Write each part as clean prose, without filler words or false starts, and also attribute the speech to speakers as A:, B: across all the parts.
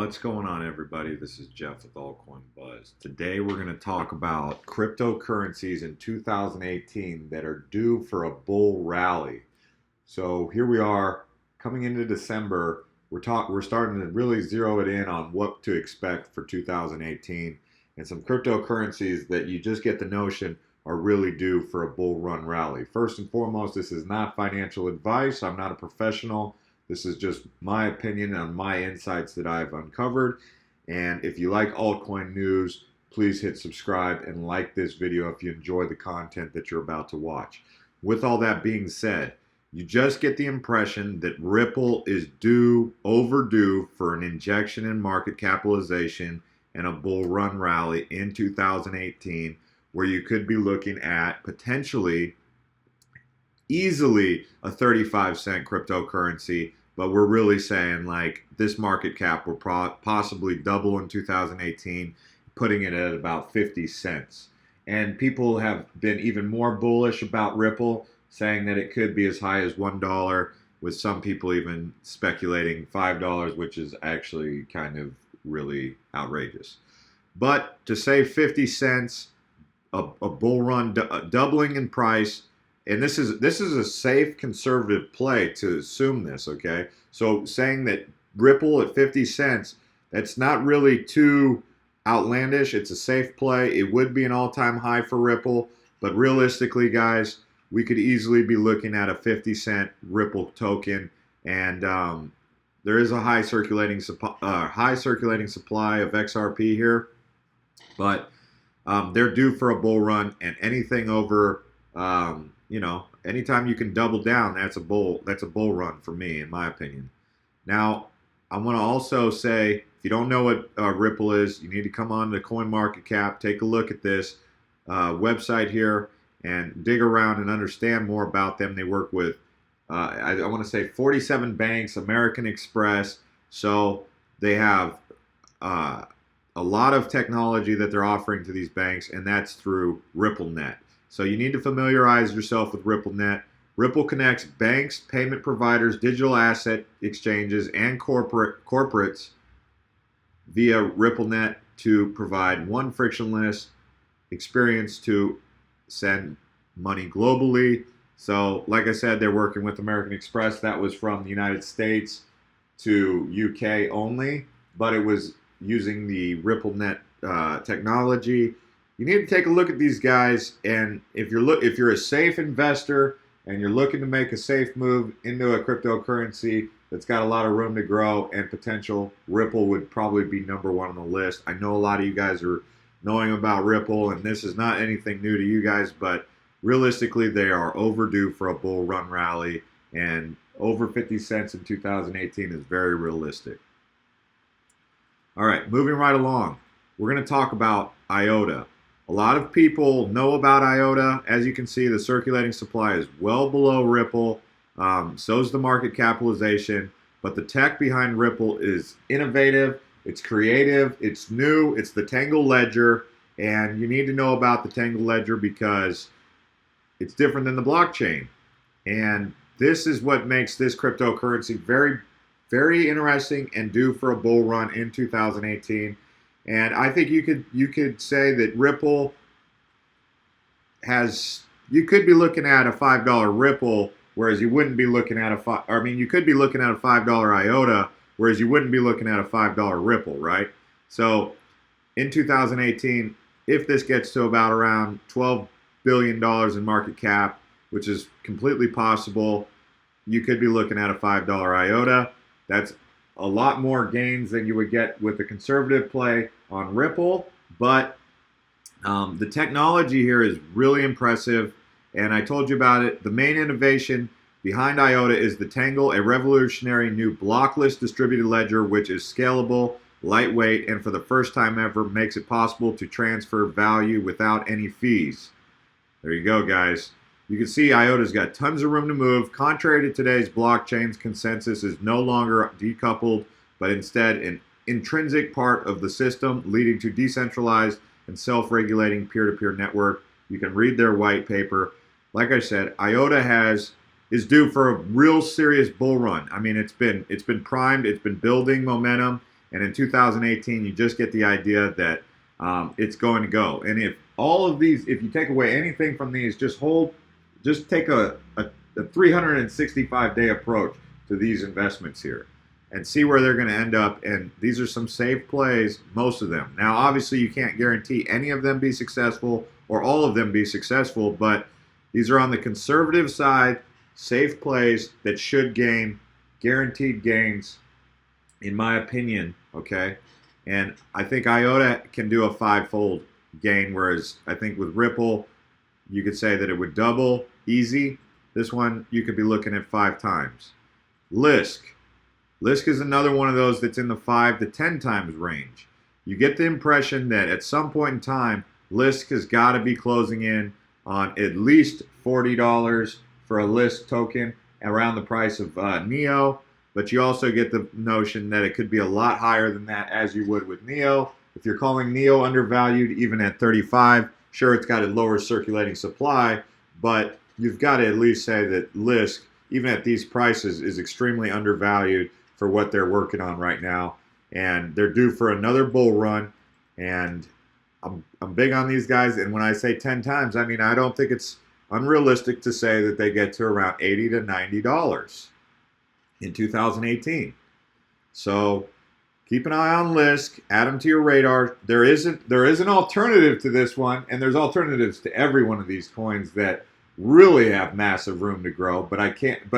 A: What's going on, everybody? This is Jeff with Altcoin Buzz. Today we're going to talk about cryptocurrencies in 2018 that are due for a bull rally. So here we are coming into December. We're starting to really zero it in on what to expect for 2018 and some cryptocurrencies that you just get the notion are really due for a bull run rally. First and foremost, this is not financial advice. I'm not a professional. This is just my opinion on my insights that I've uncovered. And if you like altcoin news, please hit subscribe and like this video if you enjoy the content that you're about to watch. With all that being said, you just get the impression that Ripple is overdue for an injection in market capitalization and a bull run rally in 2018, where you could be looking at potentially easily a 35-cent cryptocurrency, but we're really saying like this market cap will possibly double in 2018, putting it at about 50 cents. And people have been even more bullish about Ripple, saying that it could be as high as $1, with some people even speculating $5, which is actually kind of really outrageous. But to say 50 cents, a bull run doubling in price, and this is a safe conservative play to assume this, okay? So saying that Ripple at 50 cents, that's not really too outlandish. It's a safe play. It would be an all-time high for Ripple, but realistically, guys, we could easily be looking at a 50-cent Ripple token, and there is a high circulating supply of XRP here, but they're due for a bull run, and anything over anytime you can double down, that's a bull run for me, in my opinion. Now, I want to also say, if you don't know what Ripple is, you need to come on to CoinMarketCap, take a look at this website here, and dig around and understand more about them. They work with, I want to say 47 banks, American Express, so they have a lot of technology that they're offering to these banks, and that's through RippleNet. So you need to familiarize yourself with RippleNet. Ripple connects banks, payment providers, digital asset exchanges, and corporates via RippleNet to provide one frictionless experience to send money globally. So like I said, they're working with American Express. That was from the United States to UK only, but it was using the RippleNet technology. You need to take a look at these guys, and if you're a safe investor and you're looking to make a safe move into a cryptocurrency that's got a lot of room to grow and potential, Ripple would probably be number one on the list. I know a lot of you guys are knowing about Ripple, and this is not anything new to you guys, but realistically, they are overdue for a bull run rally, and over 50 cents in 2018 is very realistic. All right, moving right along, we're going to talk about IOTA. A lot of people know about IOTA. As you can see, the circulating supply is well below Ripple. So is the market capitalization. But the tech behind Ripple is innovative. It's creative. It's new. It's the Tangle Ledger. And you need to know about the Tangle Ledger because it's different than the blockchain. And this is what makes this cryptocurrency very, very interesting and due for a bull run in 2018. And I think you could say that Ripple you could be looking at a $5 Ripple, whereas you wouldn't be looking at you could be looking at a $5 IOTA, whereas you wouldn't be looking at a $5 Ripple, right? So in 2018, if this gets to about around $12 billion in market cap, which is completely possible, you could be looking at a $5 IOTA. That's a lot more gains than you would get with a conservative play on Ripple, but the technology here is really impressive, and I told you about it. The main innovation behind IOTA is the Tangle, a revolutionary new blockless distributed ledger which is scalable, lightweight, and for the first time ever makes it possible to transfer value without any fees. There you go, guys. You can see IOTA's got tons of room to move. Contrary to today's blockchain's consensus is no longer decoupled, but instead an intrinsic part of the system, leading to decentralized and self-regulating peer-to-peer network. You can read their white paper. Like I said, IOTA is due for a real serious bull run. I mean, it's been primed, it's been building momentum, And in 2018, you just get the idea that it's going to go. And if all of these, if you take away anything from these, just take a 365-day approach to these investments here and see where they're going to end up. And these are some safe plays, most of them. Now, obviously, you can't guarantee any of them be successful or all of them be successful, but these are on the conservative side, safe plays that should gain guaranteed gains, in my opinion, okay? And I think IOTA can do a 5-fold gain, whereas I think with Ripple, you could say that it would double easy. This one, you could be looking at 5 times. Lisk is another one of those that's in the 5 to 10 times range. You get the impression that at some point in time, Lisk has got to be closing in on at least $40 for a Lisk token, around the price of NEO. But you also get the notion that it could be a lot higher than that, as you would with NEO. If you're calling NEO undervalued, even at 35, sure, it's got a lower circulating supply, but you've got to at least say that Lisk, even at these prices, is extremely undervalued for what they're working on right now. And they're due for another bull run. And I'm big on these guys. And when I say 10 times, I mean, I don't think it's unrealistic to say that they get to around $80 to $90 in 2018. So keep an eye on Lisk, add them to your radar. There is an alternative to this one, and there's alternatives to every one of these coins that really have massive room to grow, but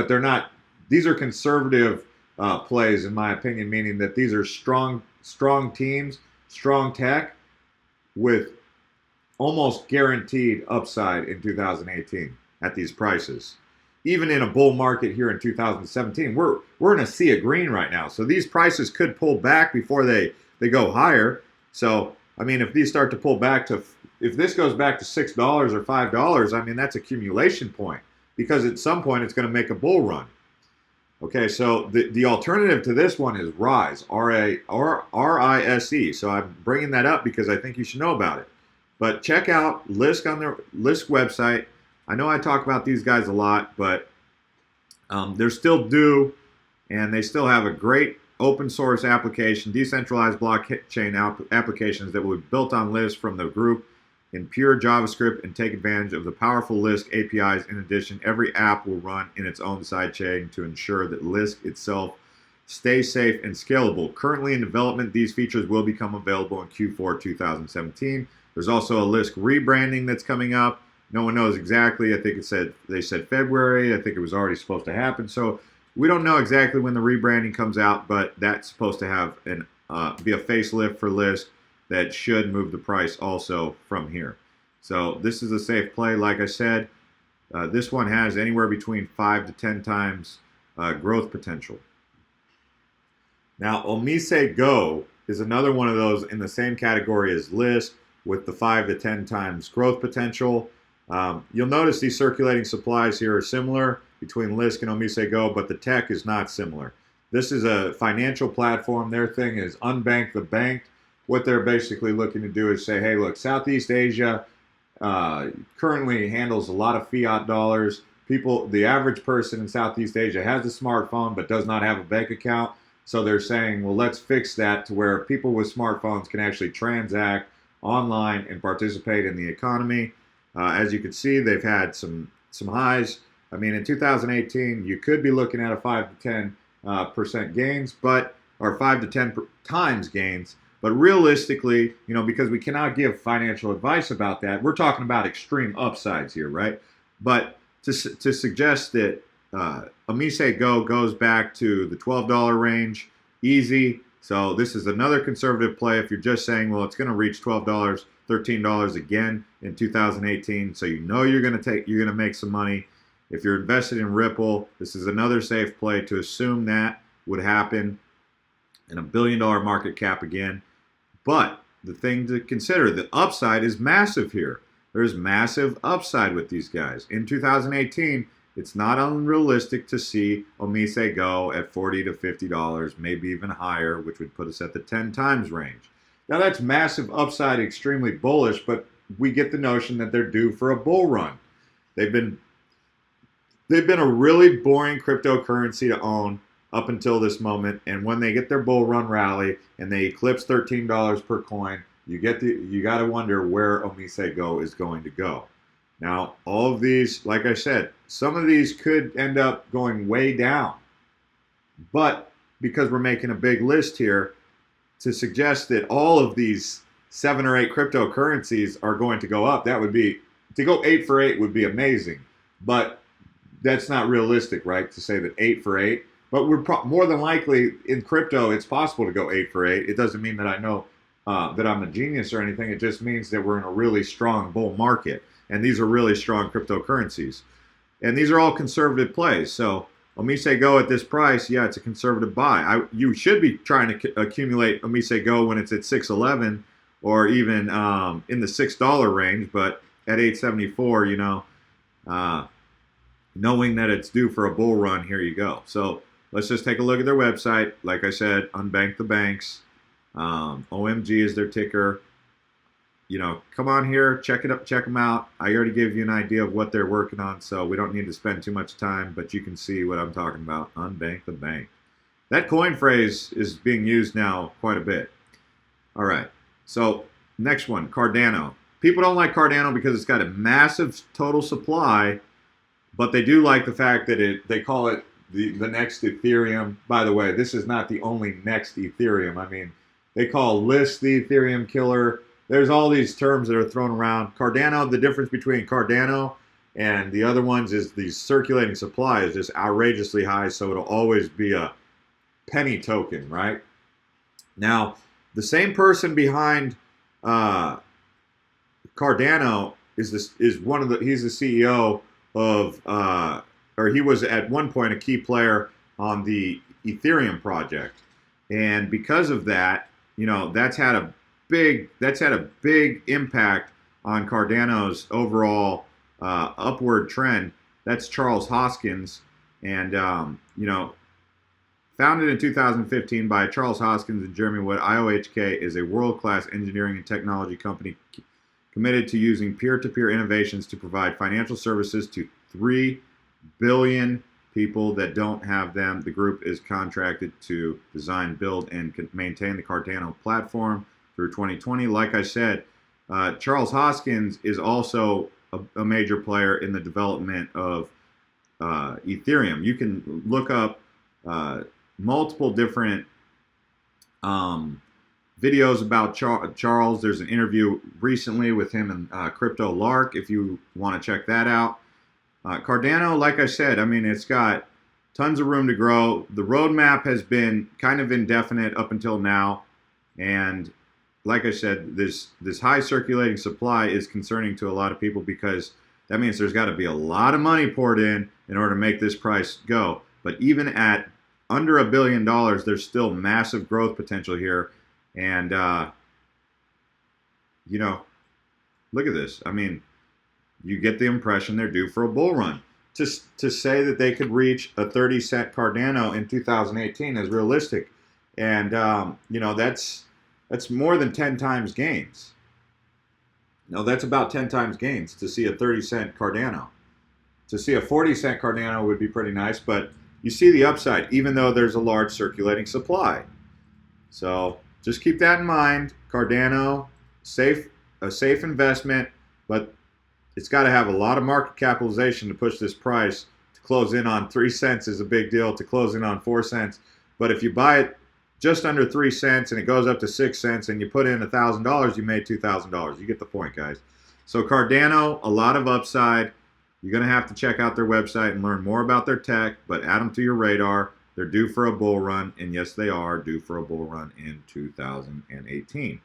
A: they're not, these are conservative plays, in my opinion, meaning that these are strong teams, strong tech, with almost guaranteed upside in 2018 at these prices. Even in a bull market here in 2017, we're in a sea of green right now. So these prices could pull back before they go higher. So, I mean, if these start to pull back if this goes back to $6 or $5, I mean, that's accumulation point, because at some point it's going to make a bull run. Okay, so the alternative to this one is RISE, R-I-S-E. So I'm bringing that up because I think you should know about it. But check out Lisk on their Lisk website. I know I talk about these guys a lot, but they're still due, and they still have a great open source application, decentralized blockchain applications that will be built on Lisk from the group in pure JavaScript and take advantage of the powerful Lisk APIs. In addition, every app will run in its own sidechain to ensure that Lisk itself stays safe and scalable. Currently in development, these features will become available in Q4 2017. There's also a Lisk rebranding that's coming up. No one knows exactly. I think they said February. I think it was already supposed to happen. So we don't know exactly when the rebranding comes out, but that's supposed to have be a facelift for Lisk that should move the price also from here. So this is a safe play. Like I said, this one has anywhere between 5 to 10 times growth potential. Now, OmiseGo is another one of those in the same category as Lisk with the 5 to 10 times growth potential. You'll notice these circulating supplies here are similar between Lisk and OmiseGo, but the tech is not similar. This is a financial platform. Their thing is unbank the banked. What they're basically looking to do is say, hey, look, Southeast Asia currently handles a lot of fiat dollars. The average person in Southeast Asia has a smartphone but does not have a bank account. So they're saying, well, let's fix that to where people with smartphones can actually transact online and participate in the economy. As you can see, they've had some highs. I mean, in 2018, you could be looking at a 5 to 10% gains, or 5 to 10 times gains. But realistically, because we cannot give financial advice about that, we're talking about extreme upsides here, right? But to suggest that OmiseGo goes back to the $12 range, easy. So this is another conservative play. If you're just saying, well, it's going to reach $12, $13 again in 2018, so you're going to make some money. If you're invested in Ripple, this is another safe play to assume that would happen in $1 billion market cap again. But the thing to consider, the upside is massive here. There's massive upside with these guys. In 2018, it's not unrealistic to see OmiseGo at $40 to $50, maybe even higher, which would put us at the 10 times range. Now that's massive upside, extremely bullish, but we get the notion that they're due for a bull run. They've been a really boring cryptocurrency to own up until this moment. And when they get their bull run rally and they eclipse $13 per coin, you got to wonder where OmiseGo is going to go. Now, all of these, like I said, some of these could end up going way down. But because we're making a big list here, to suggest that all of these 7 or 8 cryptocurrencies are going to go up, that would be, to go 8 for 8 would be amazing. But that's not realistic, right? To say that 8 for 8. But we're more than likely in crypto, it's possible to go 8 for 8. It doesn't mean that I know that I'm a genius or anything. It just means that we're in a really strong bull market. And these are really strong cryptocurrencies. And these are all conservative plays. So OmiseGo at this price, yeah, it's a conservative buy. You should be trying to accumulate OmiseGo when it's at 6.11 or even in the $6 range. But at 8.74, you know, knowing that it's due for a bull run, here you go. So let's just take a look at their website. Like I said, unbank the banks. OMG is their ticker. You know, come on here, check it up, check them out. I already gave you an idea of what they're working on, so we don't need to spend too much time, but you can see what I'm talking about. Unbank the bank. That coin phrase is being used now quite a bit. All right, so next one, Cardano. People don't like Cardano because it's got a massive total supply, but they do like the fact that they call it the next Ethereum. By the way, this is not the only next Ethereum. I mean, they call Lisk the Ethereum killer. There's all these terms that are thrown around. Cardano, the difference between Cardano and the other ones is the circulating supply is just outrageously high, so it'll always be a penny token, right? Now, the same person behind Cardano he's the CEO of, or he was at one point a key player on the Ethereum project. And because of that, you know, that's had a big impact on Cardano's overall upward trend. That's Charles Hoskins, and you know, founded in 2015 by Charles Hoskins and Jeremy Wood. IOHK is a world-class engineering and technology company committed to using peer-to-peer innovations to provide financial services to 3 billion people that don't have them. The group is contracted to design, build, and maintain the Cardano platform through 2020. Like I said, Charles Hoskins is also a major player in the development of Ethereum. You can look up multiple different videos about Charles. There's an interview recently with him and Crypto Lark if you want to check that out. Cardano, like I said, I mean, it's got tons of room to grow. The roadmap has been kind of indefinite up until now, and like I said, this high circulating supply is concerning to a lot of people because that means there's got to be a lot of money poured in order to make this price go. But even at under $1 billion, there's still massive growth potential here. And, you know, look at this. I mean, you get the impression they're due for a bull run. To say that they could reach a 30-cent Cardano in 2018 is realistic. And, you know, that's more than 10 times gains. No, that's about 10 times gains to see a 30-cent Cardano. To see a 40-cent Cardano would be pretty nice, but you see the upside, even though there's a large circulating supply. So just keep that in mind. Cardano, a safe investment, but it's got to have a lot of market capitalization to push this price. To close in on 3 cents is a big deal. To close in on 4 cents. But if you buy it just under 3 cents and it goes up to 6 cents and you put in $1,000, you made $2,000. You get the point, guys. So Cardano, a lot of upside. You're going to have to check out their website and learn more about their tech, but add them to your radar. They're due for a bull run, and yes, they are due for a bull run in 2018.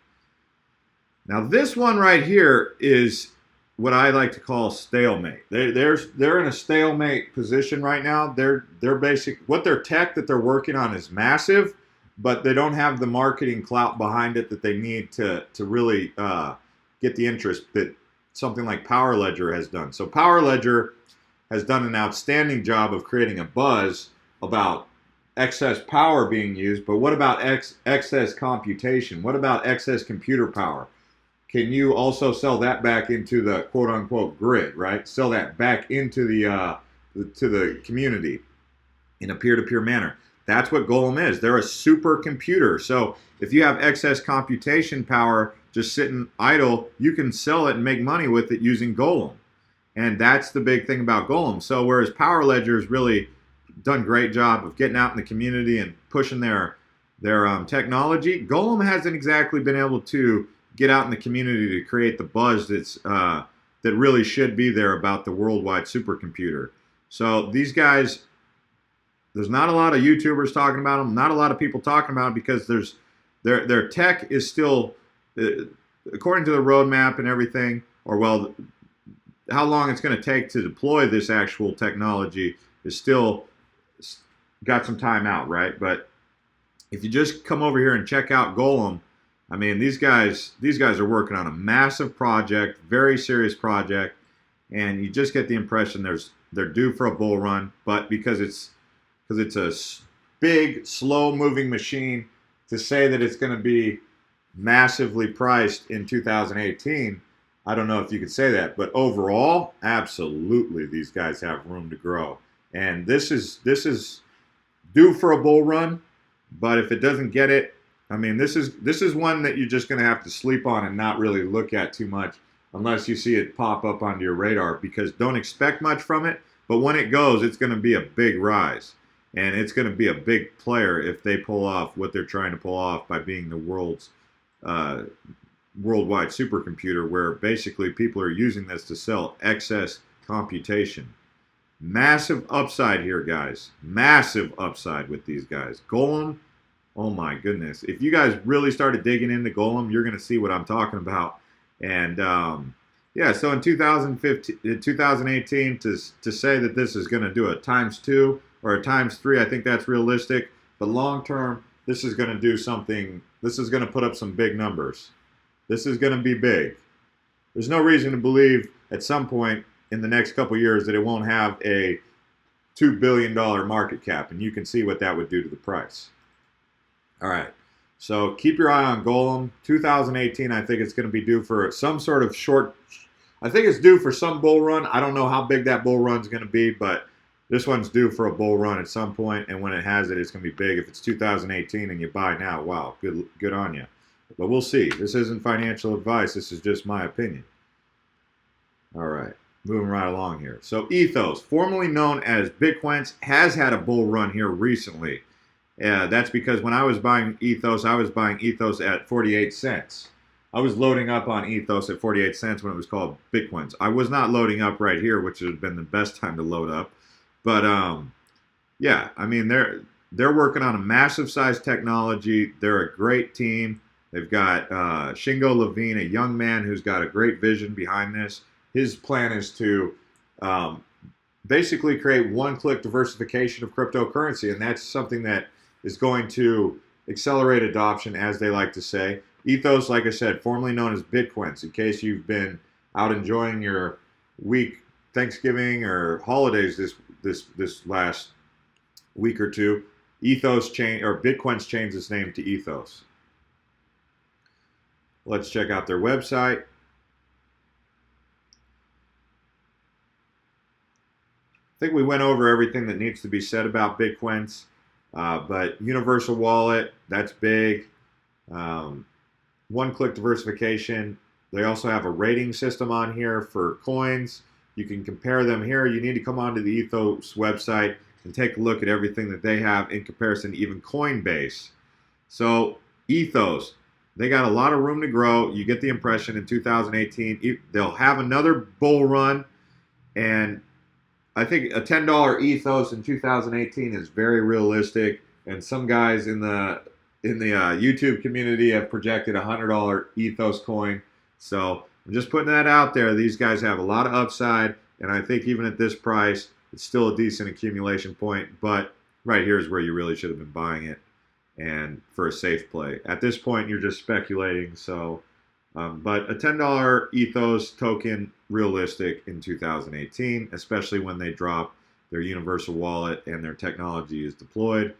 A: Now, this one right here is what I like to call stalemate. They're in a stalemate position right now. Their tech that they're working on is massive, but they don't have the marketing clout behind it that they need to really get the interest that something like Power Ledger has done. So Power Ledger has done an outstanding job of creating a buzz about excess power being used, but what about excess computation? What about excess computer power? Can you also sell that back into the quote-unquote grid, right? Sell that back into the to the community in a peer-to-peer manner. That's what Golem is. They're a supercomputer. So if you have excess computation power just sitting idle, you can sell it and make money with it using Golem. And that's the big thing about Golem. So whereas Power Ledger has really done a great job of getting out in the community and pushing their technology, Golem hasn't exactly been able to get out in the community to create the buzz that really should be there about the worldwide supercomputer. So these guys, there's not a lot of YouTubers talking about them, not a lot of people talking about them because their tech is still, according to the roadmap and everything, or well, how long it's going to take to deploy this actual technology is still got some time out, right? But if you just come over here and check out Golem, I mean, these guys are working on a massive project, very serious project, and you just get the impression they're due for a bull run, but because it's a big, slow-moving machine, to say that it's going to be massively priced in 2018, I don't know if you could say that, but overall, absolutely, these guys have room to grow, and this is due for a bull run. But if it doesn't get it, I mean, this is one that you're just going to have to sleep on and not really look at too much unless you see it pop up onto your radar, because don't expect much from it. But when it goes, it's going to be a big rise, and it's going to be a big player if they pull off what they're trying to pull off by being the world's worldwide supercomputer, where basically people are using this to sell excess computation. Massive upside here, guys. Massive upside with these guys. Golem, oh my goodness. If you guys really started digging into Golem, you're going to see what I'm talking about. And yeah, so in 2018, to say that this is going to do a ×2 or a ×3, I think that's realistic. But long term, this is going to do something. This is going to put up some big numbers. This is going to be big. There's no reason to believe at some point in the next couple years that it won't have a $2 billion market cap, and you can see what that would do to the price. All right, so keep your eye on Golem. 2018, I think it's going to be due for some sort of short, I think it's due for some bull run. I don't know how big that bull run is going to be, but this one's due for a bull run at some point, and when it has it, it's going to be big. If it's 2018 and you buy now, wow, good on you. But we'll see. This isn't financial advice. This is just my opinion. All right. Moving right along here. So Ethos, formerly known as Bitcoins, has had a bull run here recently. That's because when I was buying Ethos at 48 cents. I was loading up on Ethos at 48 cents when it was called Bitcoins. I was not loading up right here, which would have been the best time to load up. But yeah, I mean, they're working on a massive size technology. They're a great team. They've got Shingo Levine, a young man who's got a great vision behind this. His plan is to basically create one-click diversification of cryptocurrency, and that's something that is going to accelerate adoption, as they like to say. Ethos, like I said, formerly known as Bitcoins, in case you've been out enjoying your week, Thanksgiving or holidays this last week or two. Bitcoins changed its name to Ethos. Let's check out their website. I think we went over everything that needs to be said about Bitcoins, but universal wallet, that's big. One-click diversification. They also have a rating system on here for coins. You can compare them here. You need to come onto the Ethos website and take a look at everything that they have in comparison to even Coinbase. So Ethos, they got a lot of room to grow. You get the impression in 2018 they'll have another bull run, and I think a $10 Ethos in 2018 is very realistic, and some guys in the YouTube community have projected a $100 Ethos coin. So I'm just putting that out there. These guys have a lot of upside, and I think even at this price, it's still a decent accumulation point. But right here is where you really should have been buying it, and for a safe play. At this point, you're just speculating. So, but a $10 Ethos token, realistic in 2018, especially when they drop their universal wallet and their technology is deployed.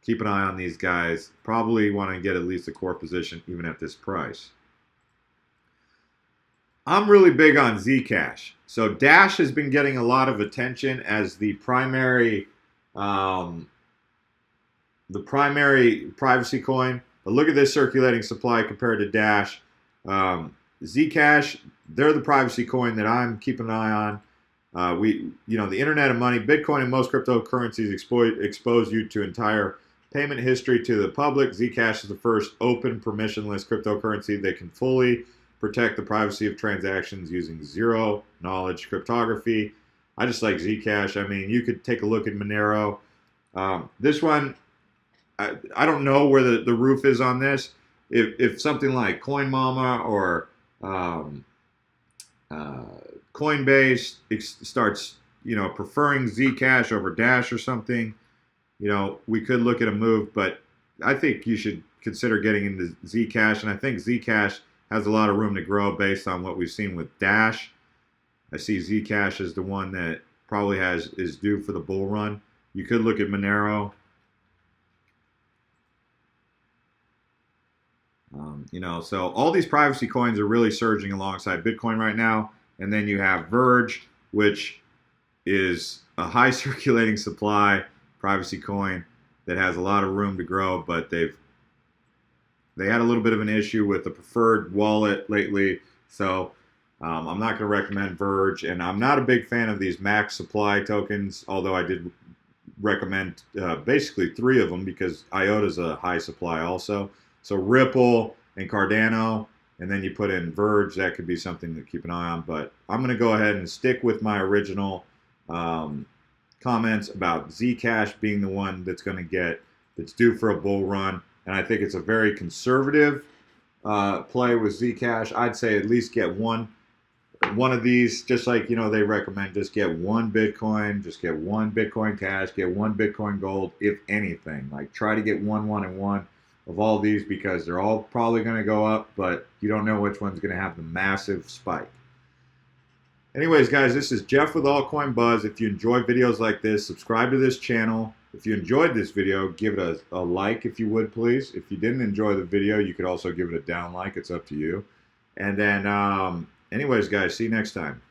A: Keep an eye on these guys. Probably want to get at least a core position even at this price. I'm really big on Zcash. So Dash has been getting a lot of attention as the primary the primary privacy coin. But look at this circulating supply compared to Dash. Zcash, they're the privacy coin that I'm keeping an eye on. The internet of money, Bitcoin and most cryptocurrencies expose you to entire payment history to the public. Zcash is the first open, permissionless cryptocurrency that can fully protect the privacy of transactions using zero knowledge cryptography. I just like Zcash. I mean, you could take a look at Monero. This one, I don't know where the roof is on this. If something like CoinMama or Coinbase starts, preferring Zcash over Dash or something, we could look at a move. But I think you should consider getting into Zcash, and I think Zcash has a lot of room to grow based on what we've seen with Dash. I see Zcash as the one that probably is due for the bull run. You could look at Monero. So all these privacy coins are really surging alongside Bitcoin right now. And then you have Verge, which is a high circulating supply privacy coin that has a lot of room to grow, but they had a little bit of an issue with the preferred wallet lately. So I'm not going to recommend Verge, and I'm not a big fan of these max supply tokens, although I did recommend basically 3 of them because IOTA is a high supply also. So Ripple and Cardano, and then you put in Verge. That could be something to keep an eye on. But I'm going to go ahead and stick with my original comments about Zcash being the one that's due for a bull run. And I think it's a very conservative play with Zcash. I'd say at least get one of these, just like they recommend. Just get one Bitcoin, just get one Bitcoin Cash, get one Bitcoin Gold, if anything. Like try to get one and one of all these because they're all probably going to go up, but you don't know which one's going to have the massive spike. Anyways, guys, this is Jeff with Altcoin Buzz. If you enjoy videos like this, subscribe to this channel. If you enjoyed this video, give it a like if you would, please. If you didn't enjoy the video, you could also give it a down like. It's up to you. And then, anyways, guys, see you next time.